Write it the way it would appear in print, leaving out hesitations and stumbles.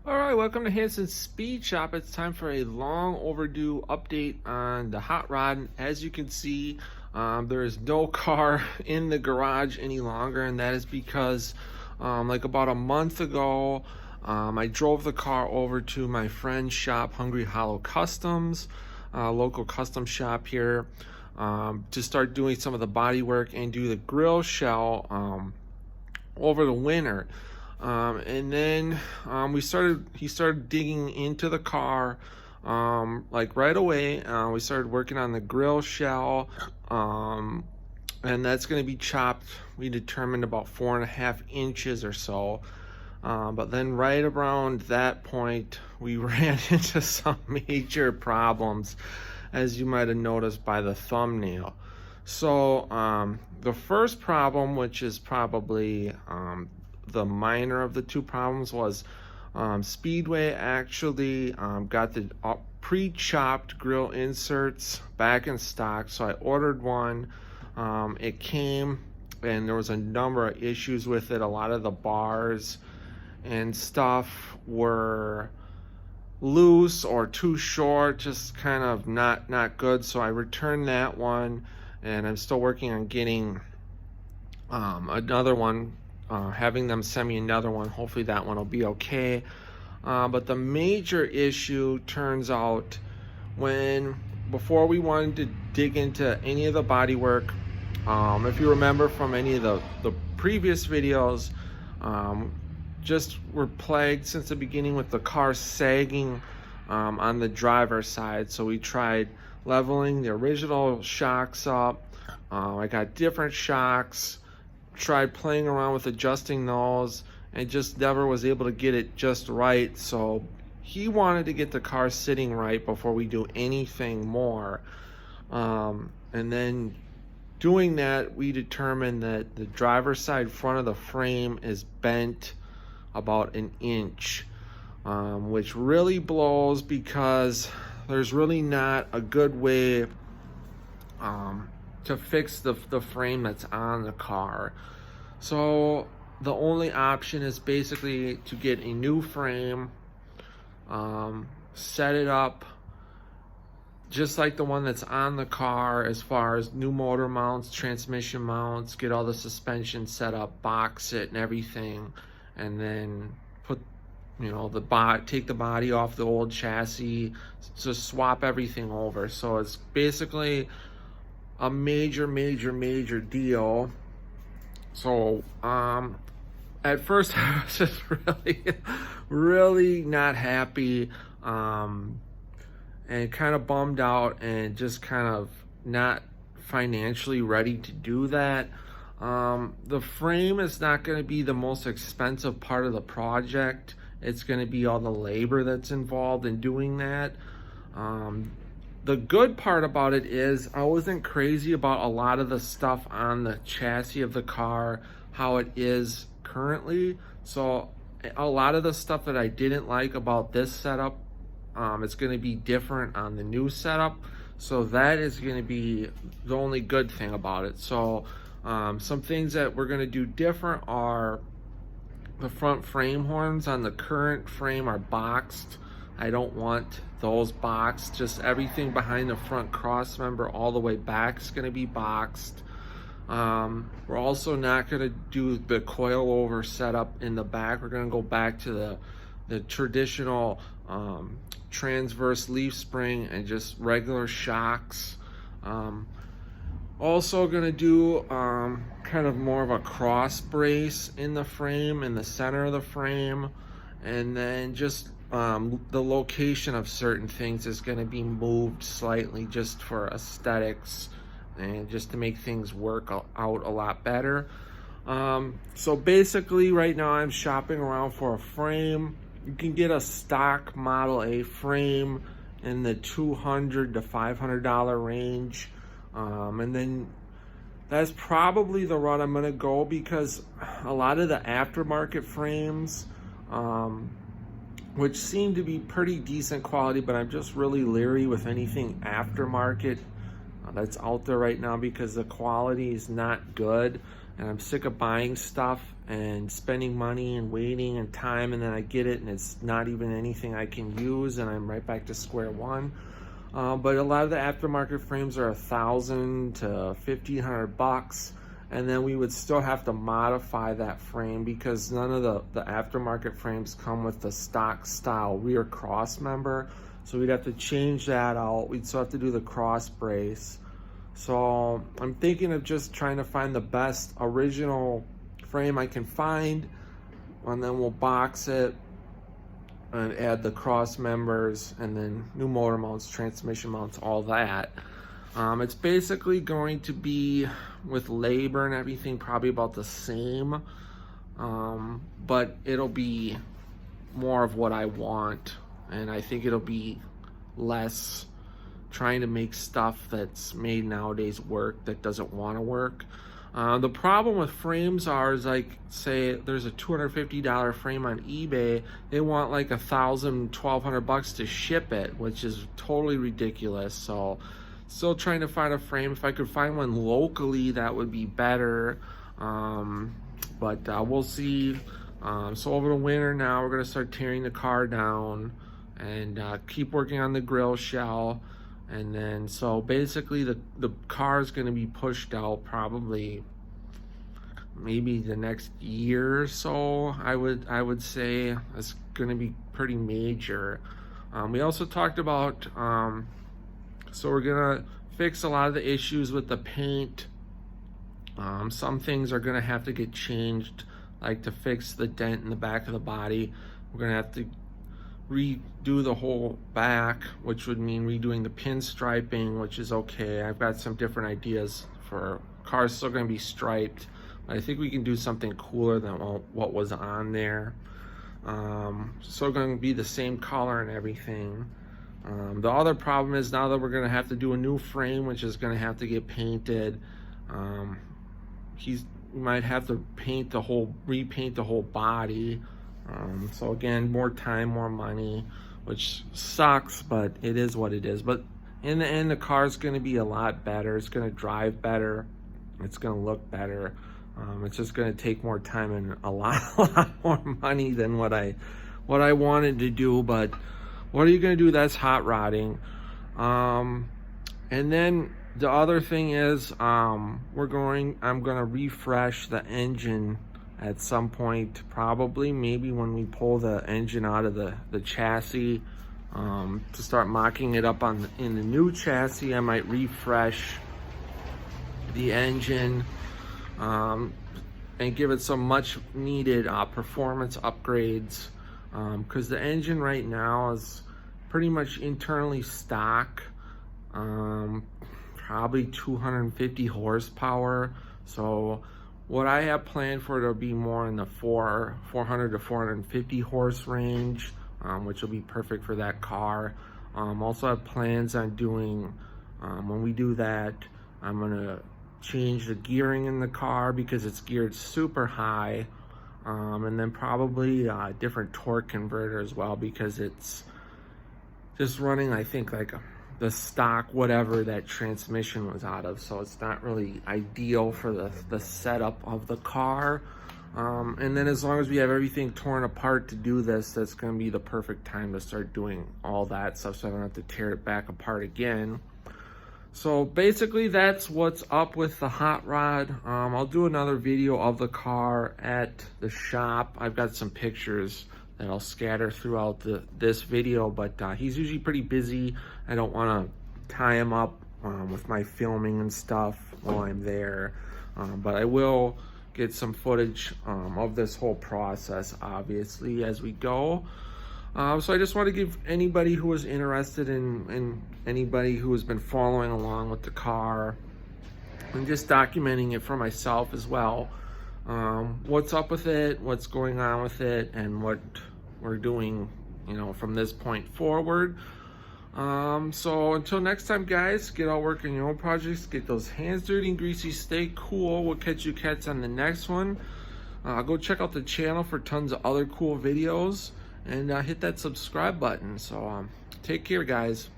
All right, welcome to Hansens Speed Shop. It's time for a long overdue update on the hot rod. As you can see, there is no car in the garage any longer, and that is because like about a month ago, I drove the car over to my friend's shop, Hungry Hollow Customs, local custom shop here, to start doing some of the body work and do the grill shell over the winter. And then he started digging into the car like right away. We started working on the grill shell, and that's going to be chopped, we determined, about 4.5 inches or so. But then right around that point, we ran into some major problems, as you might have noticed by the thumbnail. So the first problem, which is probably the minor of the two problems, was Speedway actually got the pre-chopped grill inserts back in stock. So I ordered one. It came, and there was a number of issues with it. A lot of the bars and stuff were loose or too short, just kind of not good. So I returned that one, and I'm still working on getting another one, having them send me another one. Hopefully that one will be okay. But the major issue turns out, before we wanted to dig into any of the body work, if you remember from any of the previous videos, just were plagued since the beginning with the car sagging on the driver's side. So we tried leveling the original shocks up. I got different shocks, tried playing around with adjusting those, and just never was able to get it just right. So he wanted to get the car sitting right before we do anything more. And then doing that, we determined that the driver's side front of the frame is bent about 1 inch, which really blows, because there's really not a good way to fix the frame that's on the car. So the only option is basically to get a new frame, set it up just like the one that's on the car, as far as new motor mounts, transmission mounts, get all the suspension set up, box it and everything, and then put, take the body off the old chassis, just swap everything over. So it's basically a major deal. So at first I was just really not happy, and kind of bummed out, and just kind of not financially ready to do that. The frame is not going to be the most expensive part of the project. It's going to be all the labor that's involved in doing that. The good part about it is I wasn't crazy about a lot of the stuff on the chassis of the car, how it is currently. So a lot of the stuff that I didn't like about this setup, it's going to be different on the new setup. So that is going to be the only good thing about it. So some things that we're going to do different are the front frame horns on the current frame are boxed. I don't want those boxed. Just everything behind the front cross member all the way back is going to be boxed. We're also not going to do the coilover setup in the back. We're going to go back to the traditional transverse leaf spring and just regular shocks. Also going to do kind of more of a cross brace in the frame, in the center of the frame, and then just the location of certain things is going to be moved slightly, just for aesthetics and just to make things work out a lot better. So basically right now I'm shopping around for a frame. You can get a stock Model A frame in the $200 to $500 range. And then that's probably the route I'm gonna go, because a lot of the aftermarket frames, which seem to be pretty decent quality, but I'm just really leery with anything aftermarket that's out there right now, because the quality is not good. and I'm sick of buying stuff and spending money and waiting and time, and then I get it and it's not even anything I can use, and I'm right back to square one. But a lot of the aftermarket frames are $1,000 to $1,500, and then we would still have to modify that frame because none of the aftermarket frames come with the stock style rear cross member. So we'd have to change that out. We'd still have to do the cross brace. So I'm thinking of just trying to find the best original frame I can find, and then we'll box it and add the cross members and then new motor mounts, transmission mounts, all that. It's basically going to be, with labor and everything, probably about the same, but it'll be more of what I want, and I think it'll be less trying to make stuff that's made nowadays work that doesn't want to work. The problem with frames is like, say there's a $250 frame on eBay, they want like $1,000, $1,200 to ship it, which is totally ridiculous. So still trying to find a frame. If I could find one locally, that would be better, but we'll see. So over the winter now, we're gonna start tearing the car down and keep working on the grill shell. And then, so basically the car is going to be pushed out probably maybe the next year or so. I would say it's going to be pretty major. We also talked about, so we're going to fix a lot of the issues with the paint. Some things are going to have to get changed, like to fix the dent in the back of the body. We're going to have to redo the whole back, which would mean redoing the pinstriping, which is okay. I've got some different ideas for cars still going to be striped, but I think we can do something cooler than what was on there. Still going to be the same color and everything. The other problem is now that we're going to have to do a new frame, which is going to have to get painted. We might have to repaint the whole body. So again, more time, more money, which sucks, but it is what it is. But in the end, the car's going to be a lot better. It's going to drive better. It's going to look better. It's just going to take more time and a lot more money than what I wanted to do. But what are you going to do? That's hot rodding. And then the other thing is, I'm going to refresh the engine at some point, probably maybe when we pull the engine out of the chassis, to start mocking it up in the new chassis. I might refresh the engine and give it some much needed performance upgrades, because the engine right now is pretty much internally stock, probably 250 horsepower. So what I have planned for it will be more in the 400 to 450 horse range, which will be perfect for that car. Also have plans on doing, when we do that, I'm gonna change the gearing in the car because it's geared super high, and then probably a different torque converter as well, because it's just running, I think, like the stock whatever that transmission was out of, so it's not really ideal for the setup of the car. And then as long as we have everything torn apart to do this, that's going to be the perfect time to start doing all that stuff, so I don't have to tear it back apart again. So basically that's what's up with the hot rod. I'll do another video of the car at the shop. I've got some pictures that I'll scatter throughout this video, but he's usually pretty busy. I don't want to tie him up with my filming and stuff while I'm there, but I will get some footage of this whole process, obviously, as we go. So I just want to give anybody who is interested in anybody who has been following along with the car and just documenting it for myself as well, what's up with it, what's going on with it, and what we're doing, from this point forward. So until next time, guys, get out working your own projects, get those hands dirty and greasy, stay cool. We'll catch you cats on the next one. Go check out the channel for tons of other cool videos, and hit that subscribe button. So take care, guys.